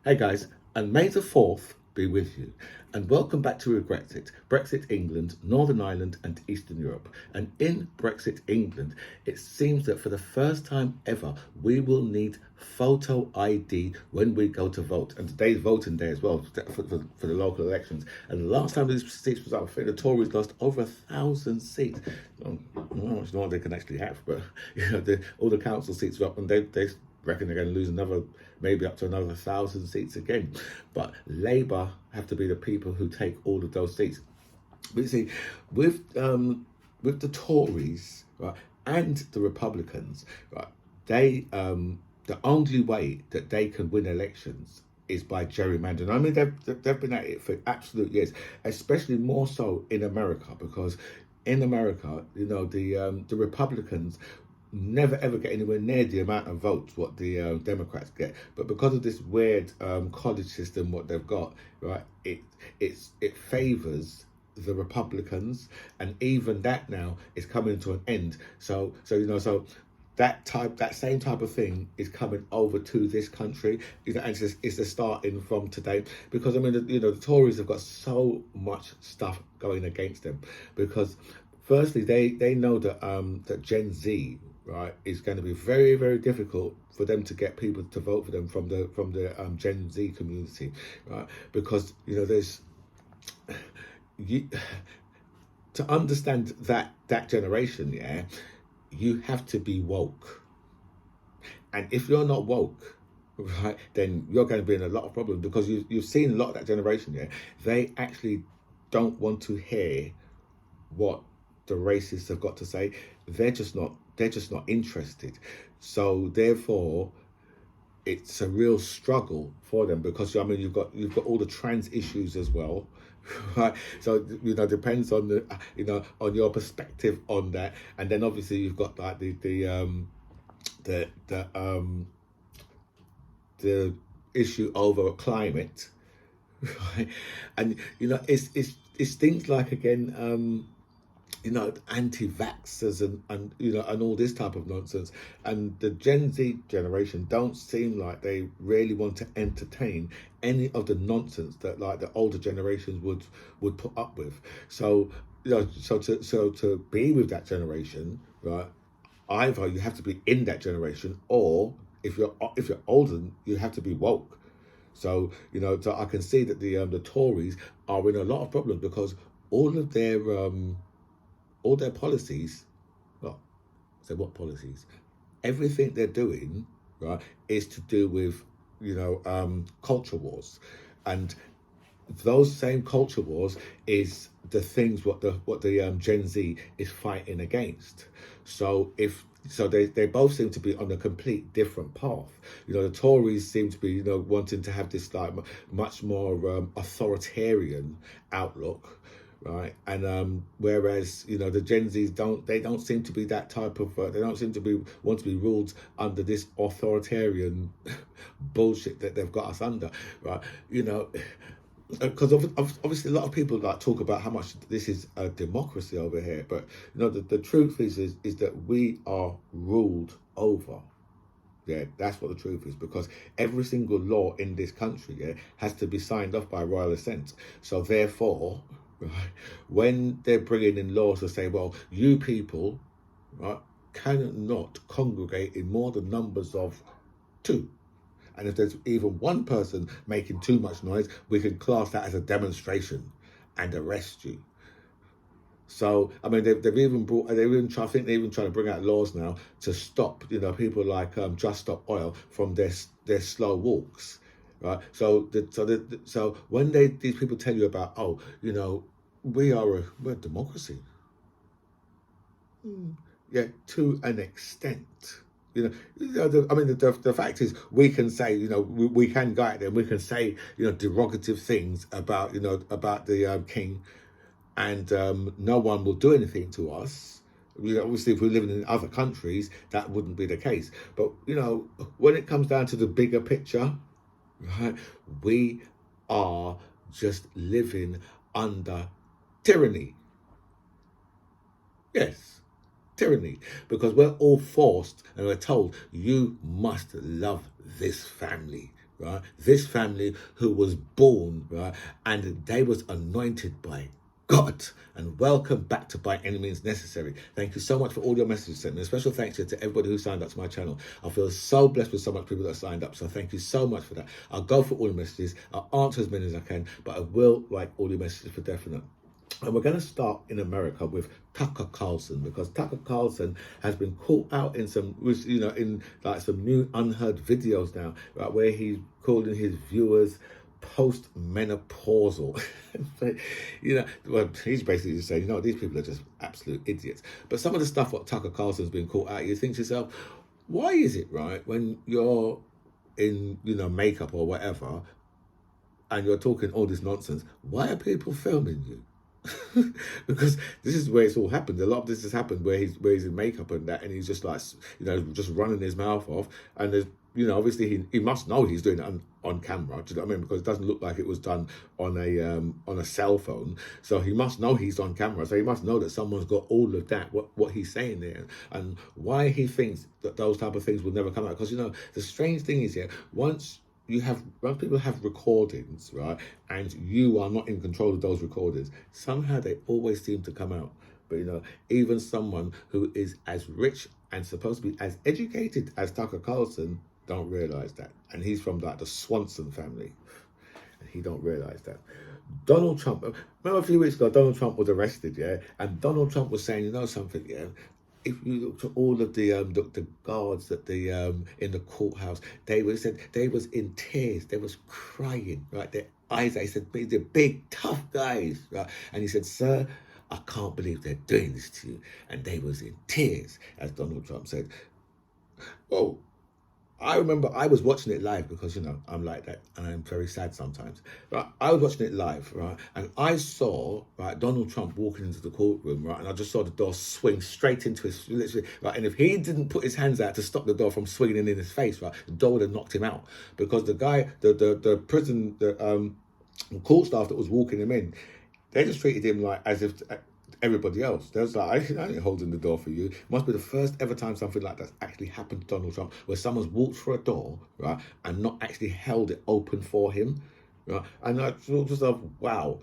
Hey guys, and May the 4th be with you. And welcome back to Brexit. Brexit England, Northern Ireland, and Eastern Europe. And in Brexit England, it seems that for the first time ever, we will need photo ID when we go to vote. And today's voting day as well for the local elections. And the last time these seats was up, I think the Tories lost over 1,000 seats. I don't know how much more they can actually have, but all the council seats are up, and they reckon they're going to lose another, maybe up to another 1,000 seats again. But Labour have to be the people who take all of those seats. But you see, with the Tories, right, and the Republicans, right, they the only way that they can win elections is by gerrymandering. I mean, they've been at it for absolute years, especially more so in America, because in America, the Republicans never ever get anywhere near the amount of votes what the Democrats get. But because of this weird college system, what they've got, right, it favours the Republicans, and even that now is coming to an end. So that same type of thing is coming over to this country, and it's the starting from today. Because I mean, the Tories have got so much stuff going against them, because firstly they know that that Gen Z, right, is going to be very, very difficult for them to get people to vote for them from the Gen Z community, right? Because there's you to understand that generation, yeah, you have to be woke, and if you're not woke, right, then you're going to be in a lot of problems, because you've seen a lot of that generation, yeah, they actually don't want to hear what the racists have got to say. They're just not interested. So therefore it's a real struggle for them, because I mean you've got all the trans issues as well, right? So depends on on your perspective on that. And then obviously you've got like the the issue over climate, right? And it's things like, again, anti-vaxxers and all this type of nonsense. And the Gen Z generation don't seem like they really want to entertain any of the nonsense that like the older generations would put up with. So to be with that generation, right? Either you have to be in that generation, or if you're older, you have to be woke. So so I can see that the Tories are in a lot of problems, because all of their policies, well, so what policies? Everything they're doing, right, is to do with, culture wars. And those same culture wars is the things what the Gen Z is fighting against. So they both seem to be on a complete different path. The Tories seem to be wanting to have this like much more authoritarian outlook, right? And whereas the Gen Zs don't seem to be that type of they don't seem to be want to be ruled under this authoritarian bullshit that they've got us under, right? Because obviously a lot of people like talk about how much this is a democracy over here, but the truth is that we are ruled over. Yeah, that's what the truth is, because every single law in this country, yeah, has to be signed off by royal assent. So therefore, right, when they're bringing in laws to say, well, you people, right, cannot congregate in more than numbers of two. And if there's even one person making too much noise, we can class that as a demonstration and arrest you. So I mean, they've even brought, I think they even trying to bring out laws now to stop, people like Just Stop Oil from their slow walks, right? So when these people tell you about, oh, we're a democracy, yeah, to an extent. I mean, the fact is, we can say, we can go out there and we can say, derogative things about, about the king, and no one will do anything to us. Obviously, if we're living in other countries, that wouldn't be the case. But when it comes down to the bigger picture, right, we are just living under tyranny. Yes, tyranny, because we're all forced and we're told you must love this family, right? This family who was born, right, and they was anointed by God. And welcome back to By Any Means Necessary. Thank you so much for all your messages sent. And a special thanks to everybody who signed up to my channel. I feel so blessed with so much people that signed up. So thank you so much for that. I'll go for all the messages. I'll answer as many as I can, but I will like all your messages for definite. And we're going to start in America with Tucker Carlson, because Tucker Carlson has been caught out in some, in like some new unheard videos now, right, where he's calling his viewers post-menopausal. Well, he's basically just saying, these people are just absolute idiots. But some of the stuff what Tucker Carlson's been caught out, you think to yourself, why is it, right, when you're in, makeup or whatever, and you're talking all this nonsense, why are people filming you? Because this is where it's all happened. A lot of this has happened where he's in makeup and that, and he's just like, just running his mouth off. And there's, obviously he must know he's doing it on camera. Do you know what I mean? Because it doesn't look like it was done on a cell phone. So he must know he's on camera. So he must know that someone's got all of that, what he's saying there, and why he thinks that those type of things will never come out. Because the strange thing is, once people have recordings, right, and you are not in control of those recordings, somehow they always seem to come out. But even someone who is as rich and supposed to be as educated as Tucker Carlson don't realize that. And he's from like the Swanson family, and he don't realize that. Donald Trump, remember a few weeks ago, Donald Trump was arrested, and Donald Trump was saying, something, if you look at all of the guards that in the courthouse, they was in tears, they was crying, right? Their eyes, they said, they're big, tough guys, right? And he said, sir, I can't believe they're doing this to you. And they was in tears, as Donald Trump said. Oh, I remember I was watching it live because, I'm like that and I'm very sad sometimes. Right? I was watching it live, right? And I saw, right, Donald Trump walking into the courtroom, right? And I just saw the door swing straight into his, literally, right? And if he didn't put his hands out to stop the door from swinging in his face, right, the door would have knocked him out. Because the guy, the prison, the court staff that was walking him in, they just treated him like as if everybody else. They was like, I ain't holding the door for you. It must be the first ever time something like that's actually happened to Donald Trump, where someone's walked through a door, right, and not actually held it open for him, right? And I thought to myself, wow,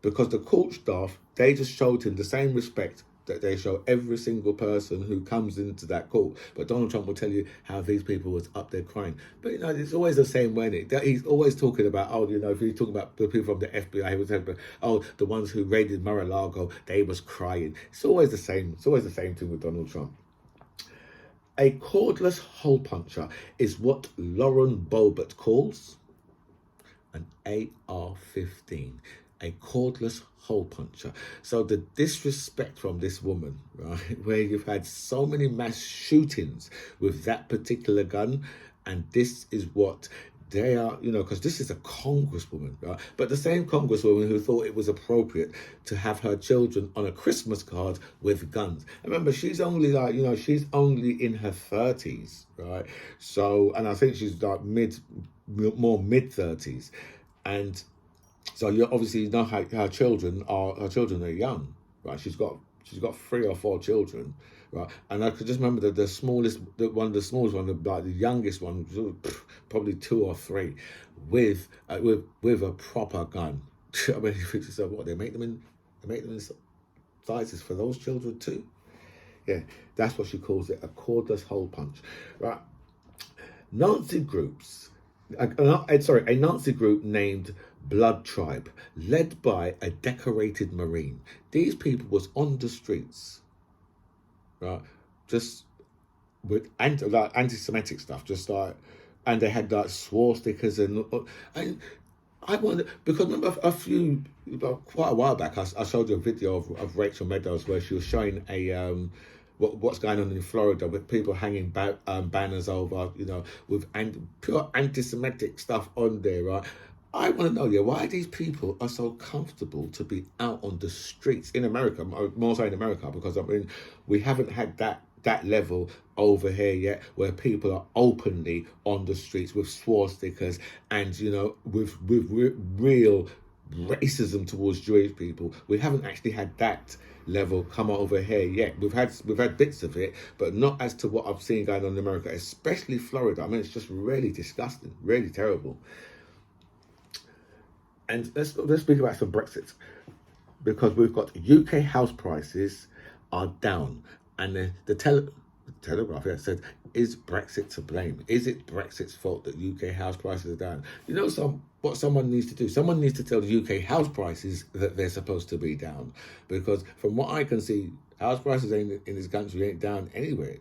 because the court staff, they just showed him the same respect that they show every single person who comes into that court. But Donald Trump will tell you how these people was up there crying. But it's always the same way. He's always talking about, if he's talking about the people from the FBI, he was talking about, the ones who raided Mar-a-Lago, they was crying. It's always the same. It's always the same thing with Donald Trump. A cordless hole puncher is what Lauren Boebert calls an AR-15. A cordless hole puncher. So the disrespect from this woman, right, where you've had so many mass shootings with that particular gun, and this is what they are, because this is a congresswoman, right? But the same congresswoman who thought it was appropriate to have her children on a Christmas card with guns. Remember, she's only like, she's only in her 30s, right? So, and I think she's like more mid 30s, and so you obviously know how her children are young, right? She's got 3 or 4 children, right? And I could just remember that one of the smallest one, like the youngest one, probably 2 or 3, with a proper gun. I mean, you think to yourself, what, they make them in sizes for those children too? Yeah, that's what she calls it, a cordless hole punch, right? Nazi groups. A Nazi group named Blood Tribe, led by a decorated Marine. These people was on the streets, right, just with anti-Semitic stuff, just like, and they had like swastikas and I wonder, because remember quite a while back, I showed you a video of Rachel Meadows where she was showing what's going on in Florida with people hanging banners over, with pure anti-Semitic stuff on there, right? I want to know, why these people are so comfortable to be out on the streets in America, more so in America, because I mean, we haven't had that level over here yet, where people are openly on the streets with swastikas and, with real racism towards Jewish people. We haven't actually had that level come over here yet. We've had bits of it, but not as to what I've seen going on in America, especially Florida. I mean, it's just really disgusting, really terrible. And let's speak about some Brexit, because we've got UK house prices are down, and the Telegraph said, is Brexit to blame? Is it Brexit's fault that UK house prices are down? You know, what someone needs to do? Someone needs to tell the UK house prices that they're supposed to be down, because from what I can see, house prices in this country ain't down anywhere.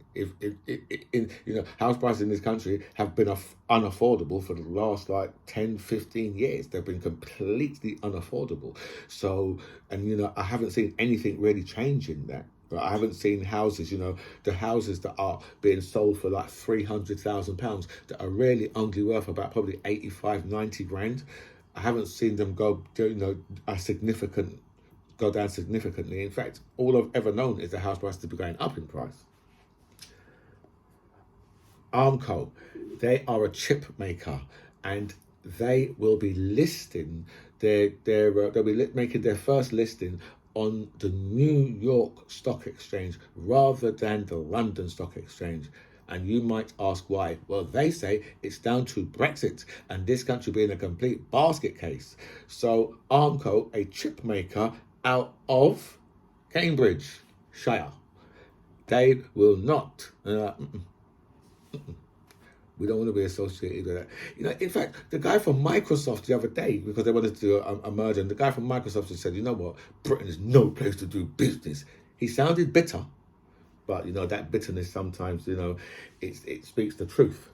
House prices in this country have been unaffordable for the last like 10, 15 years. They've been completely unaffordable. So, and I haven't seen anything really change in that. But I haven't seen houses, the houses that are being sold for like £300,000 that are really only worth about probably 85, 90 grand. I haven't seen them go down significantly. In fact, all I've ever known is the house price to be going up in price. Armco, they are a chip maker, and they will be listing they'll be making their first listing on the New York Stock Exchange rather than the London Stock Exchange. And you might ask why. Well, they say it's down to Brexit and this country being a complete basket case. So Armco, a chip maker out of Cambridgeshire, they will not. We don't want to be associated with that. In fact, the guy from Microsoft the other day, because they wanted to do a merger, and the guy from Microsoft just said, you know what, Britain is no place to do business. He sounded bitter, but that bitterness sometimes, it speaks the truth.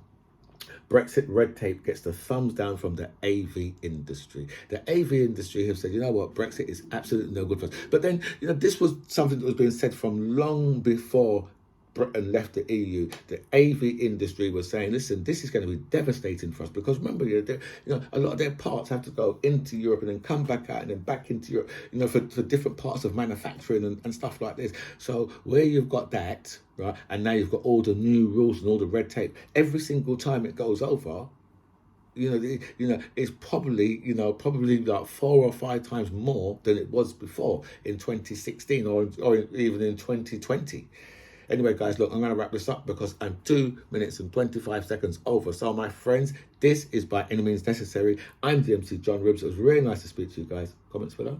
Brexit red tape gets the thumbs down from the AV industry. The AV industry have said, you know what, Brexit is absolutely no good for us. But then, this was something that was being said from long before Britain left the EU. The AV industry was saying, listen, this is going to be devastating for us, because remember, a lot of their parts have to go into Europe and then come back out and then back into Europe, for different parts of manufacturing and stuff like this. So where you've got that, right, and now you've got all the new rules and all the red tape, every single time it goes over, it's probably like 4 or 5 times more than it was before in 2016 or even in 2020. Anyway, guys, look, I'm going to wrap this up because I'm 2 minutes and 25 seconds over. So, my friends, this is By Any Means Necessary. I'm the MC John Ribbs. It was really nice to speak to you guys. Comments below.